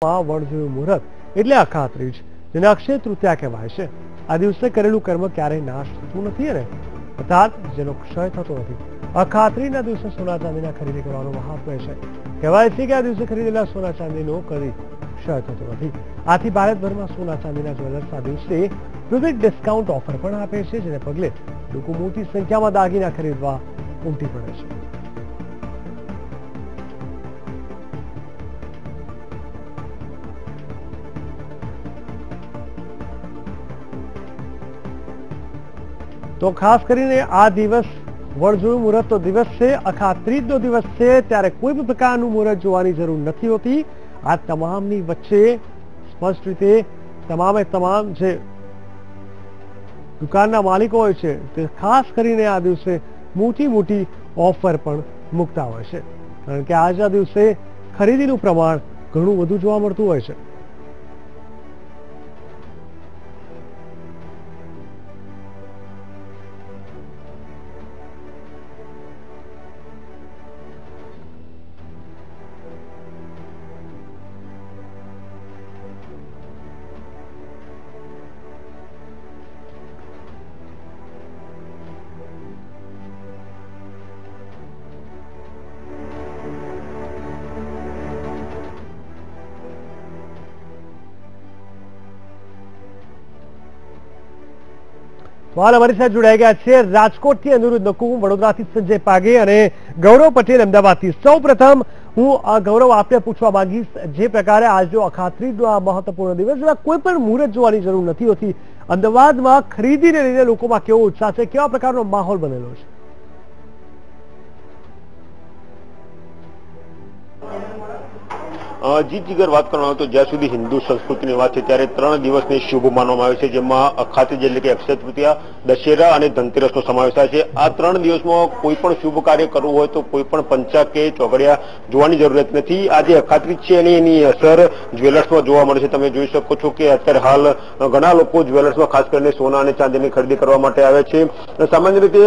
વણજોયું મુહૂર્ત એટલે અખાત્રીજ, જેને અક્ષય તૃતીયા કહેવાય છે। આ દિવસે કરેલું કર્મ ક્યારેય નાશ થતું નથી અને અર્થાત જેનો ક્ષય થતો નથી। અખાત્રીજના દિવસે સોના ચાંદીના ખરીદી કરવાનું મહાત્મ્ય છે। કહેવાય છે કે આ દિવસે ખરીદેલા સોના ચાંદીનો કદી ક્ષય થતો નથી। આથી ભારતભરમાં સોના ચાંદીના જ્વેલર્સ આ દિવસે વિવિધ ડિસ્કાઉન્ટ ઓફર પણ આપે છે, જેને પગલે લોકો મોટી સંખ્યામાં દાગીના ખરીદવા ઉમટી પડે છે। તો ખાસ કરીને આ દિવસ વણજોયું મુહૂર્તનો દિવસ છે, અખાત્રીજનો દિવસ છે, ત્યારે કોઈ પણ પ્રકારનું મુહૂર્ત જોવાની જરૂર નથી હોતી। આ તમામની વચ્ચે સ્પષ્ટ રીતે તમામે તમામ જે દુકાનના માલિકો હોય છે તે ખાસ કરીને આ દિવસે મોટી મોટી ઓફર પણ મૂકતા હોય છે, કારણ કે આજના દિવસે ખરીદીનું પ્રમાણ ઘણું વધુ જોવા મળતું હોય છે। હાલ અમારી સાથે જોડાઈ ગયા છે રાજકોટથી અનિરુદ્ધ નકુમ, વડોદરાથી સંજય પાગે અને ગૌરવ પટેલ અમદાવાદથી। સૌ પ્રથમ હું ગૌરવ આપને પૂછવા માંગીશ, જે પ્રકારે આજનો અખાત્રીજનો આ મહત્વપૂર્ણ દિવસ, જેમાં કોઈ પણ મુહૂર્ત જોવાની જરૂર નથી હોતી, અમદાવાદમાં ખરીદીને લઈને લોકોમાં કેવો ઉત્સાહ છે, કેવા પ્રકારનો માહોલ બનેલો છે? જી જીગર, વાત કરવામાં આવે તો જ્યાં સુધી હિન્દુ સંસ્કૃતિની વાત છે ત્યારે 3 દિવસને શુભ માનવામાં આવે છે, જેમાં અખાત્રીજ એટલે કે અક્ષય તૃતીયા, દશેરા અને ધનતેરસનો સમાવેશ થાય છે। આ 3 દિવસમાં કોઈ પણ શુભ કાર્ય કરવું હોય તો કોઈ પણ પંચા કે ચોઘડિયા જોવાની જરૂરત નથી। આજે અખાત્રીજ છે અને એની અસર જ્વેલર્સમાં જોવા મળે છે। તમે જોઈ શકો છો કે અત્યારે હાલ ઘણા લોકો જ્વેલર્સમાં ખાસ કરીને સોના અને ચાંદીની ખરીદી કરવા માટે આવે છે। સામાન્ય રીતે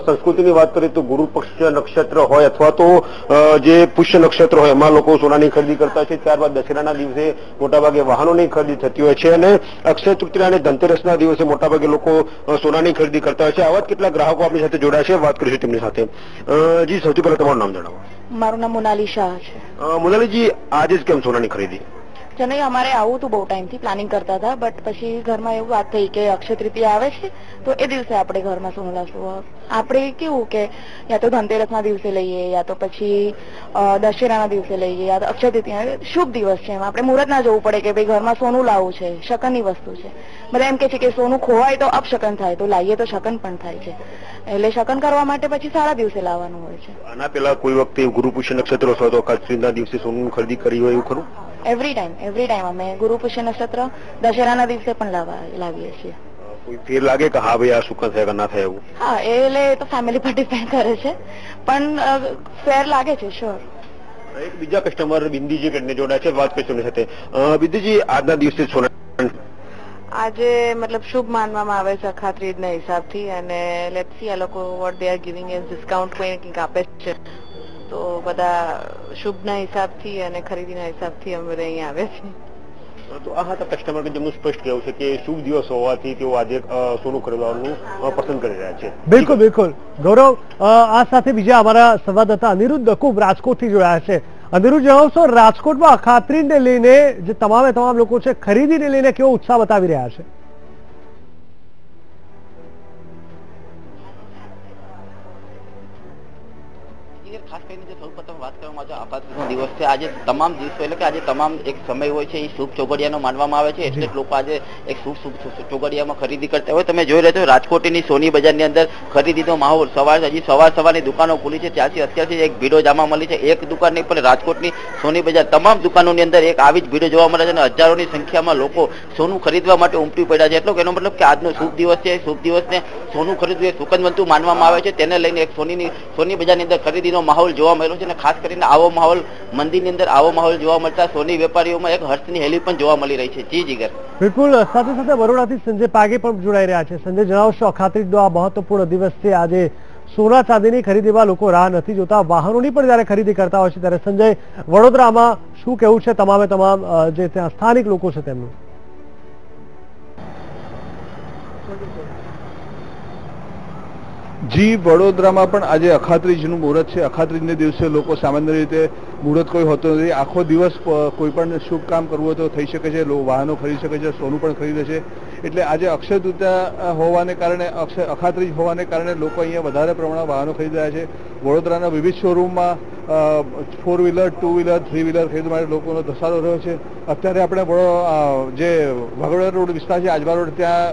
સંસ્કૃતિની વાત કરીએ તો ગુરુ પક્ષ નક્ષત્ર હોય અથવા તો જે પુષ્ય નક્ષત્ર હોય એમાં લોકો સોનાની ખરીદી કરતા છે। ત્યારબાદ દશેરાના દિવસે મોટાભાગે વાહનોની ખરીદી થતી હોય છે અને અક્ષય તૃતીયા અને ધનતેરસના દિવસે મોટાભાગે લોકો સોનાની ખરીદી કરતા હોય છે। આવા જ કેટલાક ગ્રાહકો આપણી સાથે જોડાયા છે, વાત કરીશું તેમની સાથે। જી, સૌથી પહેલા તમારું નામ જણાવો। મારું નામ મોનાલી શાહ છે। મોનાલીજી, આજે જ કેમ સોનાની ખરીદી? નહીં, અમારે આવું તો બહુ ટાઈમથી પ્લાનિંગ કરતા હતા, બટ પછી ઘરમાં એવું વાત થઈ કે અક્ષય તૃતીયા આવે છે તો એ દિવસે આપણે ઘરમાં સોનું લાવશું। આપણે કેવું કે યા તો ધનતેરસના દિવસે લઈએ, યા તો પછી દશેરાના દિવસે લઈએ, યા તો અક્ષય તૃતીયા શુભ દિવસ છે, એમાં આપણે મુહૂર્ત ના જોવું પડે કે ભાઈ ઘરમાં સોનું લાવવું છે, શકનની વસ્તુ છે। બધા એમ કે છે કે સોનું ખોવાય તો અપશકન થાય, તો લાવીએ તો શકન પણ થાય છે, એટલે શકન કરવા માટે પછી સારા દિવસે લાવવાનું હોય છે। આના પહેલા કોઈ વખતે ગુરુ પુષ્ય નક્ષત્ર અથવા તો અખાત્રીજના દિવસે સોનું ખરીદી કરી હોય એવું ખરું? એવરી ટાઈમ અમે ગુરુ પુષ્ય નક્ષત્ર, દશેરાના દિવસે પણ લાવીએ છીએ। કોઈ ફેર લાગે કે હા ભાઈ આ સુકન થાય કે ના થાય એવું? હા, એટલે તો ફેમિલી પર ડિપેન્ડ કરે છે, પણ ફેર લાગે છે, શ્યોર। એક બીજા કસ્ટમર બિંદીજી કરીને જોડાયા છે, વાત કરીશું એમની સાથે। બિંદીજી, આજના દિવસે સોના આજે મતલબ શુભ માનવામાં આવે છે અખાત્રીજના હિસાબથી, અને લેટ્સ સી આ લોકો what they are giving as discount કોઈ કંઈક આપે છે, તો બધા શુભના હિસાબથી અને ખરીદીના હિસાબથી અમે બધા અહીંયા આવ્યા છીએ। તો આ હતા કસ્ટમર કે જેમનું સ્પષ્ટ કહેવું છે કે શુભ દિવસ હોવાથી તેઓ આજે સોનું ખરીદવાનું પસંદ કરી રહ્યા છે। બિલકુલ બિલકુલ ગૌરવ, આ સાથે બીજા અમારા સંવાદદાતા અનિરુદ્ધ નકુમ રાજકોટથી જોડાયા છે। અનિરુદ્ધ, જણાવશો રાજકોટમાં અખાત્રીજને લઈને જે તમામે તમામ લોકો છે ખરીદીને લઈને કેવો ઉત્સાહ બતાવી રહ્યા છે? ખાસ કરીને જે સૌ પ્રથમ વાત કરવામાં આવે અખાત્રીજનો દિવસ છે, આજે તમામ દિવસો એટલે કે આજે તમામ એક સમય હોય છે એ શુભ ચોઘડિયાનો માનવામાં આવે છે, એટલે લોકો આજે એક શુભ ચોઘડિયામાં ખરીદી કરતા હોય। તમે જોઈ રહ્યા છો રાજકોટની સોની બજારની અંદર ખરીદીનો માહોલ સવારની દુકાનો ખુલી છે, ત્યાંથી અત્યારથી એક ભીડો જામવા મળી છે। એક દુકાન નહીં પણ રાજકોટની સોની બજાર તમામ દુકાનોની અંદર એક આવી જ ભીડો જોવા મળે છે અને હજારોની સંખ્યામાં લોકો સોનું ખરીદવા માટે ઉમટી પડ્યા છે। એટલો એનો મતલબ કે આજનો શુભ દિવસ છે, શુભ દિવસને સોનું ખરીદવું એ સુકનવંતું માનવામાં આવે છે, તેને લઈને એક સોની બજારની અંદર ખરીદીનો માહોલ જોવા મળ્યો છે અને ખાસ કરીને આવો માહોલ મંદિરની અંદર આવો માહોલ જોવા મળતા સોની વેપારીઓમાં એક હર્ષની હેલી પણ જોવા મળી રહી છે। જી જીગર, બિલકુલ, સાથે સાથે બરોડાથી સંજય પાગે પણ જોડાઈ રહ્યા છે। સંજય, જણાવશો અખાત્રીજનો આ મહત્વપૂર્ણ દિવસ છે, આજે સોના ચાંદીની ખરીદીમાં લોકો રાહ નથી જોતા, વાહનોની પણ જ્યારે ખરીદી કરતા હોય છે ત્યારે સંજય, વડોદરામાં શું કહેવું છે તમામે તમામ જે ત્યાં સ્થાનિક લોકો છે તેમનું? જી, વડોદરામાં પણ આજે અખાત્રીજનું મુહૂર્ત છે. અખાત્રીજને દિવસે લોકો સામાન્ય રીતે મુહૂર્ત કોઈ હોતો નથી. આખો દિવસ કોઈ પણ શુભ કામ કરવું હોય તો થઈ શકે છે. વાહનો ખરીદી શકે છે, સોનું પણ ખરીદે છે. એટલે આજે અક્ષય તૃતીયા હોવાને કારણે, અખાત્રીજ હોવાને કારણે લોકો અહીંયા વધારે પ્રમાણમાં વાહનો ખરીદી રહ્યા છે. વડોદરાના વિવિધ શોરૂમમાં 4 વ્હીલર, 2 વ્હીલર, 3 વ્હીલર ખરીદવા માટે લોકોનો ધસારો રહ્યો છે. અત્યારે આપણે જે વાઘોડિયા રોડ વિસ્તાર છે, આજવા રોડ, ત્યાં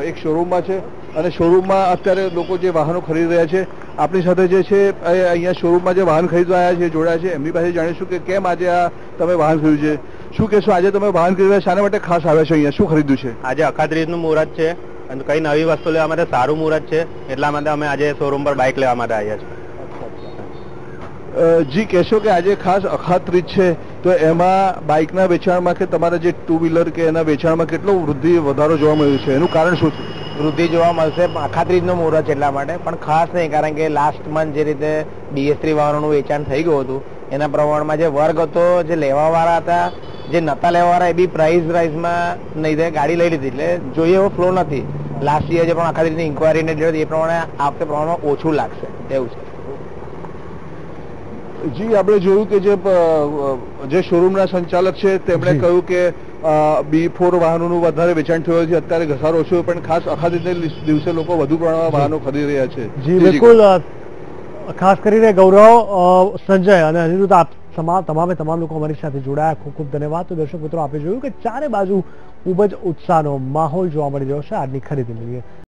એક શોરૂમમાં છે અને શોરૂમમાં અત્યારે લોકો જે વાહનો ખરીદી રહ્યા છે. આપણી સાથે જે છે અહીંયા શોરૂમમાં જે વાહન ખરીદવા આવ્યા છે, જોડાયા છે, એમની પાસે જાણીશું કે કેમ આજે આ તમે વાહન ખરીદ્યું છે. શું કહેશો, આજે તમે વાહન ખરીદવા શાના માટે ખાસ આવ્યા છો? અહીંયા શું ખરીદ્યું છે? આજે અખાત્રીજનું મુહૂર્ત છે અને કઈ નવી વસ્તુ લેવા માટે સારું મુહૂર્ત છે, એટલા માટે અમે આજે શોરૂમ પર બાઇક લેવા માટે આવ્યા છીએ. જી, કહેશો કે આજે ખાસ અખાત્રીજ છે તો એમાં બાઇકના વેચાણમાં કે તમારા જે 2 વ્હીલર કે એના વેચાણમાં કેટલો વધારો જોવા મળ્યો છે? એનું કારણ શું છે? વૃદ્ધિ જોવા મળશે અખાત્રીજનું મુહૂર્ત એટલા માટે, પણ ખાસ નહીં, કારણ કે લાસ્ટ મંથ જે રીતે BS3 વાહનોનું વેચાણ થઈ ગયું હતું એના પ્રમાણમાં જે વર્ગ હતો, જે લેવાવાળા હતા, જે નતા લેવાવાળા, એ બી પ્રાઇઝ રાઇઝમાં નહીં ગાડી લઈ લીધી, એટલે જોઈએ એવો ફ્લો નથી. લાસ્ટ યર જે પણ અખાત્રીજની ઇન્કવાયરીને એ પ્રમાણે આ વખતે પ્રમાણમાં ઓછું લાગશે એવું છે. જી, આપણે જોયું કે જે શોરૂમના સંચાલક છે તેમણે કહ્યું કે B4 વાહનોનું વધારે વેચાણ થયું છે, અત્યારે ઘસારો ઓછો, પણ ખાસ અખાત્રીજના દિવસે લોકો વધુ પ્રમાણમાં વાહનો ખરીદી રહ્યા છે. જી બિલકુલ, ખાસ કરીને ગૌરવ, સંજય અને અનિરુદ્ધ, આપ તમામે તમામ લોકો અમારી સાથે જોડાયા, ખૂબ ખૂબ ધન્યવાદ. તો દર્શક મિત્રો, આપણે જોયું કે ચારે બાજુ ખૂબ જ ઉત્સાહનો માહોલ જોવા મળી રહ્યો છે આજની ખરીદી લઈએ.